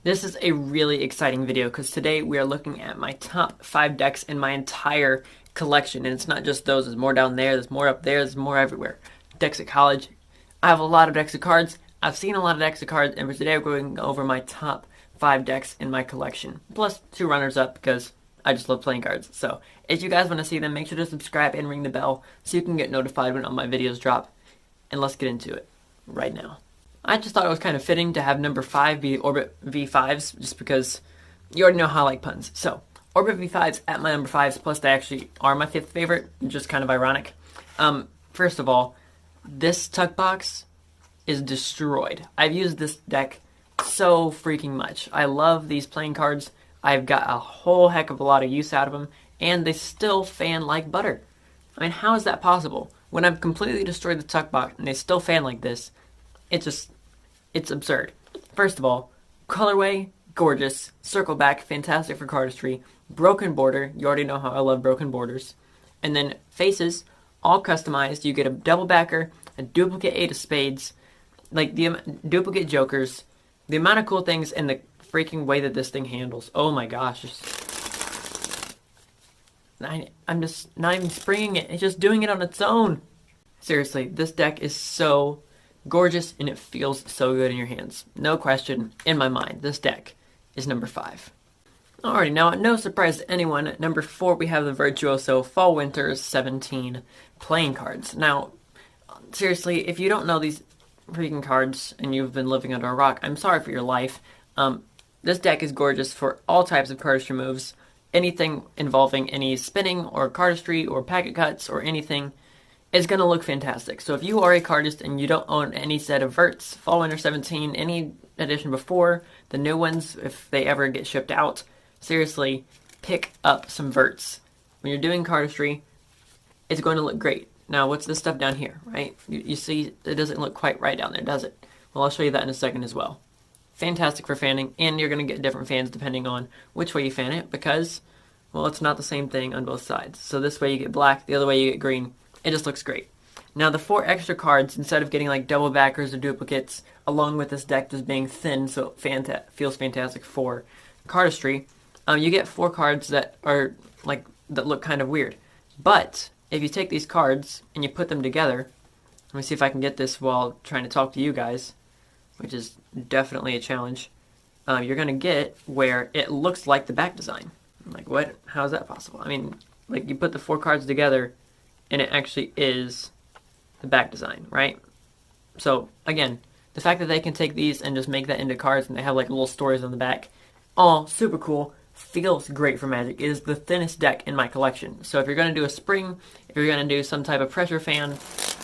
This is a really exciting video because today we are looking at my top 5 decks in my entire collection. And it's not just those, there's more down there, there's more up there, there's more everywhere. Decks at college. I have a lot of decks of cards. I've seen a lot of decks of cards, and for today we're going over my top 5 decks in my collection. Plus 2 runners up because I just love playing cards. So if you guys want to see them, make sure to subscribe and ring the bell so you can get notified when all my videos drop. And let's get into it right now. I just thought it was kind of fitting to have number 5 be Orbit V5s, just because you already know how I like puns. So, Orbit V5s at my number 5s, plus they actually are my 5th favorite, just kind of ironic. First of all, this tuck box is destroyed. I've used this deck so freaking much. I love these playing cards. I've got a whole heck of a lot of use out of them, and they still fan like butter. I mean, how is that possible? When I've completely destroyed the tuck box and they still fan like this, it's absurd. First of all, colorway, gorgeous. Circle back, fantastic for cardistry. Broken border, you already know how I love broken borders. And then faces, all customized. You get a double backer, a duplicate 8 of spades, like the duplicate jokers. The amount of cool things and the freaking way that this thing handles. Oh my gosh. I'm just not even springing it. It's just doing it on its own. Seriously, this deck is so gorgeous, and it feels so good in your hands. No question, in my mind, this deck is number 5. Alrighty, now, no surprise to anyone, at number 4 we have the Virtuoso Fall Winter 17 playing cards. Now, seriously, if you don't know these freaking cards, and you've been living under a rock, I'm sorry for your life. This deck is gorgeous for all types of cardistry moves, anything involving any spinning, or cardistry, or packet cuts, or anything. It's going to look fantastic. So if you are a cardist and you don't own any set of Verts, Fall Winter 17, any edition before, the new ones, if they ever get shipped out, seriously, pick up some Verts. When you're doing cardistry, it's going to look great. Now, what's this stuff down here, right? You see, it doesn't look quite right down there, does it? Well, I'll show you that in a second as well. Fantastic for fanning, and you're going to get different fans depending on which way you fan it, because, well, it's not the same thing on both sides. So this way you get black, the other way you get green. It just looks great. Now, the 4 extra cards, instead of getting like double backers or duplicates, along with this deck just being thin, so it feels fantastic for cardistry, you get 4 cards that are that look kind of weird. But if you take these cards and you put them together, let me see if I can get this while trying to talk to you guys, which is definitely a challenge. You're gonna get where it looks like the back design. I'm like, what? How is that possible? I mean, like, you put the 4 cards together, and it actually is the back design, right? So, again, the fact that they can take these and just make that into cards, and they have like little stories on the back, all super cool, feels great for Magic. It is the thinnest deck in my collection. So if you're going to do a spring, if you're going to do some type of pressure fan,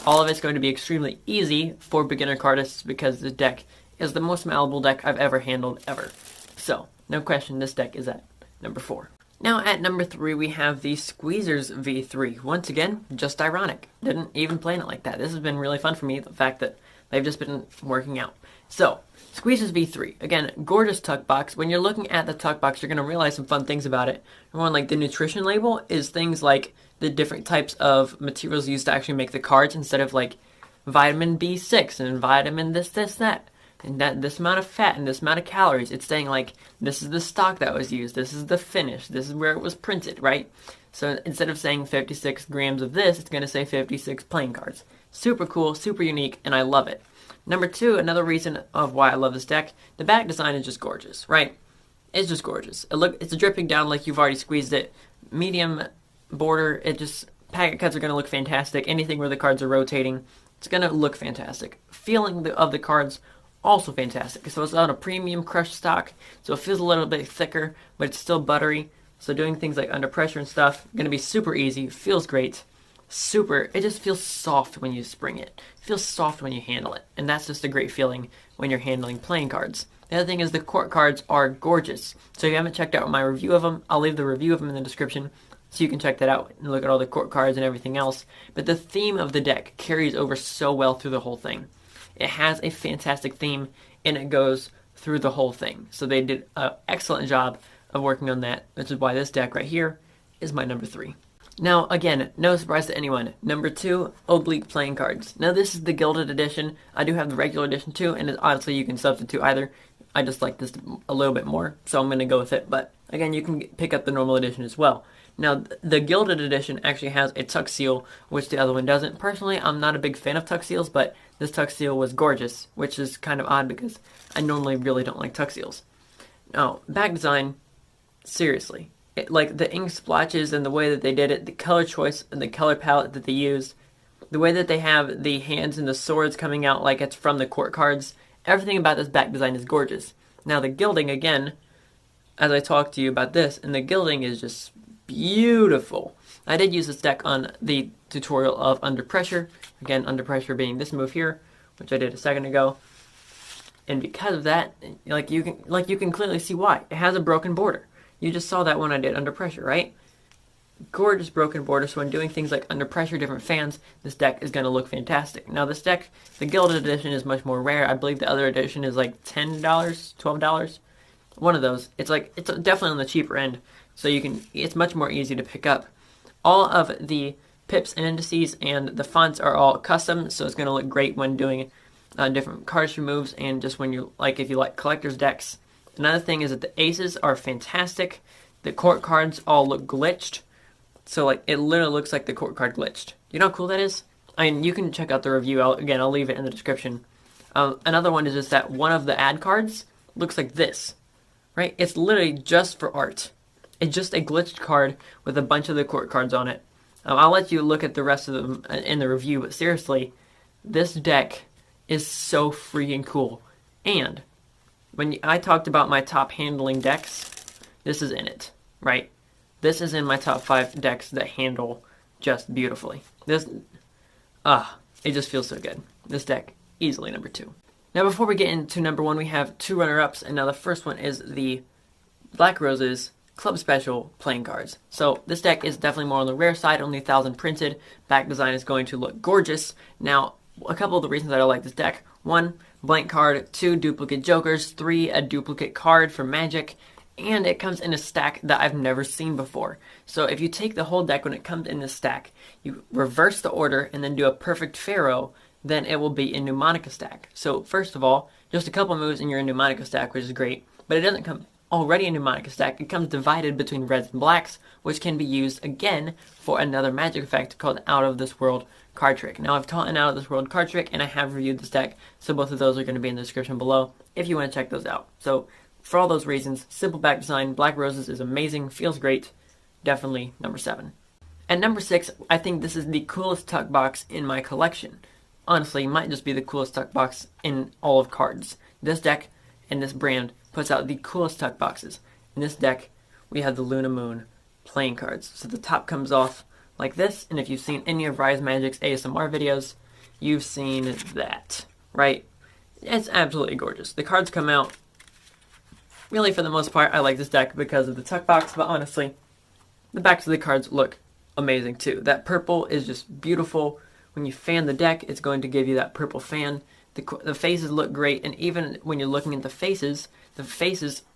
all of it's going to be extremely easy for beginner cardists, because this deck is the most malleable deck I've ever handled, ever. So, no question, this deck is at number 4. Now at number 3 we have the Squeezers V3. Once again, just ironic. Didn't even plan it like that. This has been really fun for me, the fact that they've just been working out. So, Squeezers V3. Again, gorgeous tuck box. When you're looking at the tuck box, you're going to realize some fun things about it. Number one, like the nutrition label is things like the different types of materials used to actually make the cards, instead of like vitamin B6 and vitamin this, that. And that this amount of fat and this amount of calories. It's saying like, this is the stock that was used, this is the finish, this is where it was printed, right? So instead of saying 56 grams of this, it's going to say 56 playing cards. Super cool, super unique, and I love it. Number 2, another reason of why I love this deck, the back design is just gorgeous, right? It's just gorgeous. It's dripping down like you've already squeezed it. Medium border, packet cuts are going to look fantastic. Anything where the cards are rotating, it's going to look fantastic. Feeling of the cards, also fantastic. So it's on a premium crushed stock, so it feels a little bit thicker, but it's still buttery. So doing things like under pressure and stuff, going to be super easy. Feels great. It just feels soft when you spring it. It feels soft when you handle it. And that's just a great feeling when you're handling playing cards. The other thing is the court cards are gorgeous. So if you haven't checked out my review of them, I'll leave the review of them in the description, so you can check that out and look at all the court cards and everything else. But the theme of the deck carries over so well through the whole thing. It has a fantastic theme, and it goes through the whole thing. So they did an excellent job of working on that, which is why this deck right here is my number 3. Now, again, no surprise to anyone. Number 2, Oblique playing cards. Now, this is the Gilded Edition. I do have the regular edition too, and honestly, you can substitute either. I just like this a little bit more, so I'm going to go with it. But again, you can pick up the normal edition as well. Now, the Gilded Edition actually has a tuck seal, which the other one doesn't. Personally, I'm not a big fan of tuck seals, but this tuck seal was gorgeous, which is kind of odd because I normally really don't like tuck seals. Now, back design, seriously. Like the ink splotches and the way that they did it, the color choice and the color palette that they used, the way that they have the hands and the swords coming out like it's from the court cards, everything about this back design is gorgeous. Now the gilding, again, as I talked to you about this, and the gilding is just beautiful. I did use this deck on the tutorial of Under Pressure, again, Under Pressure being this move here, which I did a second ago. And because of that, like you can clearly see why. It has a broken border. You just saw that when I did Under Pressure, right? Gorgeous broken border, so when doing things like Under Pressure, different fans, this deck is going to look fantastic. Now this deck, the Gilded Edition is much more rare. I believe the other edition is like $10, $12. One of those. It's definitely on the cheaper end, so it's much more easy to pick up. All of the pips and indices and the fonts are all custom, so it's going to look great when doing different cardistry moves and just when if you like collector's decks. Another thing is that the aces are fantastic. The court cards all look glitched. So it literally looks like the court card glitched. You know how cool that is? I mean, you can check out the review. I'll leave it in the description. Another one is just that one of the ad cards looks like this. Right? It's literally just for art. It's just a glitched card with a bunch of the court cards on it. I'll let you look at the rest of them in the review, but seriously, this deck is so freaking cool. And when I talked about my top handling decks, this is in it, right? This is in my top 5 decks that handle just beautifully. It just feels so good. This deck, easily number 2. Now before we get into number 1, we have 2 runner-ups, and now the first one is the Black Roses Club Special playing cards. So this deck is definitely more on the rare side, only 1,000 printed. Back design is going to look gorgeous. Now, a couple of the reasons that I like this deck. 1, blank card. 2, duplicate jokers. 3, a duplicate card for Magic. And it comes in a stack that I've never seen before. So if you take the whole deck when it comes in this stack, you reverse the order and then do a perfect Pharaoh, then it will be in Mnemonica stack. So first of all, just a couple moves and you're in Mnemonica stack, which is great. But it doesn't come already in Mnemonica stack. It comes divided between reds and blacks, which can be used again for another magic effect called Out of This World card trick. Now I've taught an Out of This World card trick and I have reviewed this deck, so both of those are going to be in the description below if you want to check those out. So for all those reasons, simple back design, Black Roses is amazing, feels great, definitely number 7. And number 6, I think this is the coolest tuck box in my collection. Honestly, it might just be the coolest tuck box in all of cards. This deck and this brand puts out the coolest tuck boxes. In this deck, we have the Luna Moon playing cards. So the top comes off like this, and if you've seen any of Rise Magic's ASMR videos, you've seen that, right? It's absolutely gorgeous. The cards come out. Really, for the most part, I like this deck because of the tuck box, but honestly, the backs of the cards look amazing too. That purple is just beautiful. When you fan the deck, it's going to give you that purple fan. The faces look great, and even when you're looking at the faces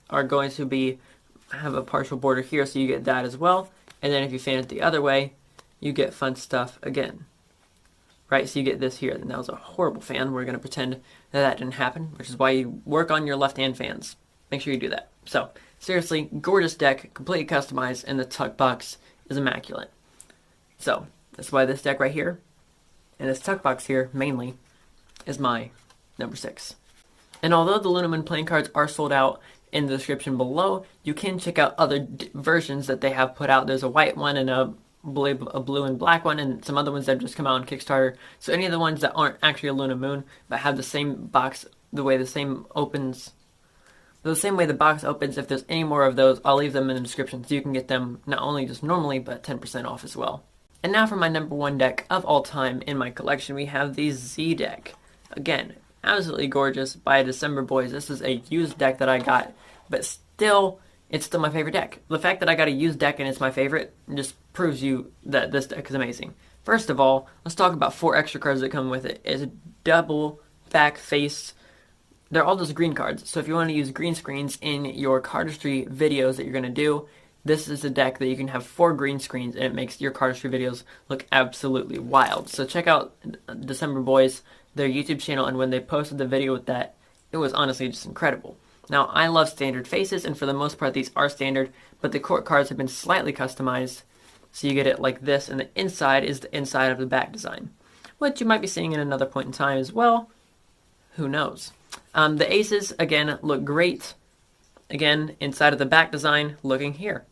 are going to have a partial border here, so you get that as well. And then if you fan it the other way, you get fun stuff again. Right, so you get this here, and that was a horrible fan. We're going to pretend that didn't happen, which is why you work on your left-hand fans. Make sure you do that. So, seriously, gorgeous deck, completely customized, and the tuck box is immaculate. So, that's why this deck right here, and this tuck box here, mainly, is my number 6. And although the Luna Moon playing cards are sold out in the description below, you can check out other versions that they have put out. There's a white one and a blue and black one, and some other ones that have just come out on Kickstarter. So any of the ones that aren't actually a Luna Moon, but have the same box, the same way the box opens, if there's any more of those, I'll leave them in the description so you can get them not only just normally, but 10% off as well. And now for my number 1 deck of all time in my collection, we have the Z deck. Again, absolutely gorgeous by December Boys. This is a used deck that I got, but it's still my favorite deck. The fact that I got a used deck and it's my favorite just proves you that this deck is amazing. First of all, let's talk about 4 extra cards that come with it. It's a double back face. They're all just green cards, so if you want to use green screens in your cardistry videos that you're going to do, this is a deck that you can have 4 green screens and it makes your cardistry videos look absolutely wild. So check out December Boys, their YouTube channel, and when they posted the video with that, it was honestly just incredible. Now, I love standard faces, and for the most part these are standard, but the court cards have been slightly customized. So you get it like this, and the inside is the inside of the back design, which you might be seeing in another point in time as well. Who knows? The aces, again, look great. Again, inside of the back design, looking here.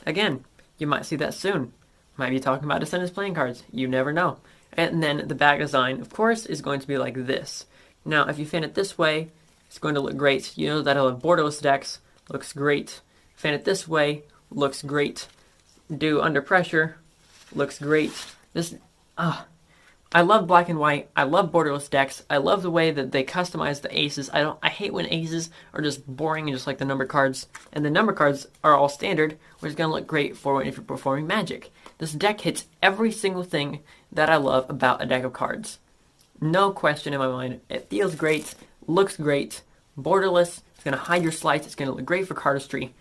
Again, you might see that soon. Might be talking about Descendants playing cards. You never know. And then the back design, of course, is going to be like this. Now, if you fan it this way, it's going to look great. You know that I'll have borderless decks. Looks great. Fan it this way. Looks great. Do under pressure. Looks great. I love black and white. I love borderless decks. I love the way that they customize the aces. I hate when aces are just boring and just like the number cards. And the number cards are all standard, which is going to look great for if you're performing Magic. This deck hits every single thing that I love about a deck of cards. No question in my mind. It feels great, looks great, borderless. It's going to hide your slides. It's going to look great for cardistry.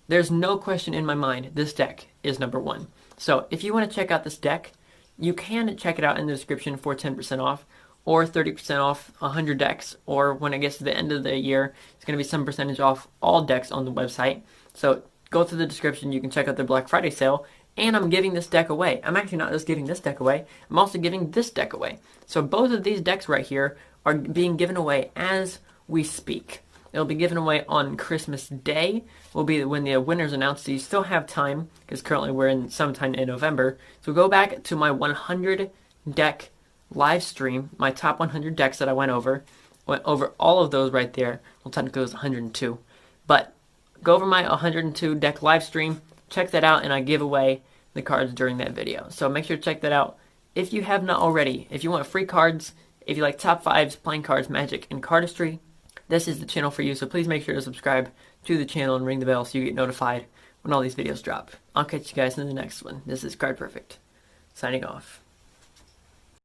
There's no question in my mind. This deck is number 1. So if you want to check out this deck, you can check it out in the description for 10% off or 30% off 100 decks, or when it gets to the end of the year, it's going to be some percentage off all decks on the website. So go through the description, you can check out their Black Friday sale, and I'm giving this deck away. I'm actually not just giving this deck away, I'm also giving this deck away. So both of these decks right here are being given away as we speak. It'll be given away on Christmas Day, will be when the winner's announced, so you still have time, because currently we're in sometime in November. So go back to my 100 deck live stream, my top 100 decks that I went over all of those right there. Well, technically it was 102, but go over my 102 deck live stream, check that out, and I give away the cards during that video. So make sure to check that out if you have not already. If you want free cards, if you like top 5s, playing cards, Magic, and cardistry, this is the channel for you, so please make sure to subscribe to the channel and ring the bell so you get notified when all these videos drop. I'll catch you guys in the next one. This is Card Perfect, signing off.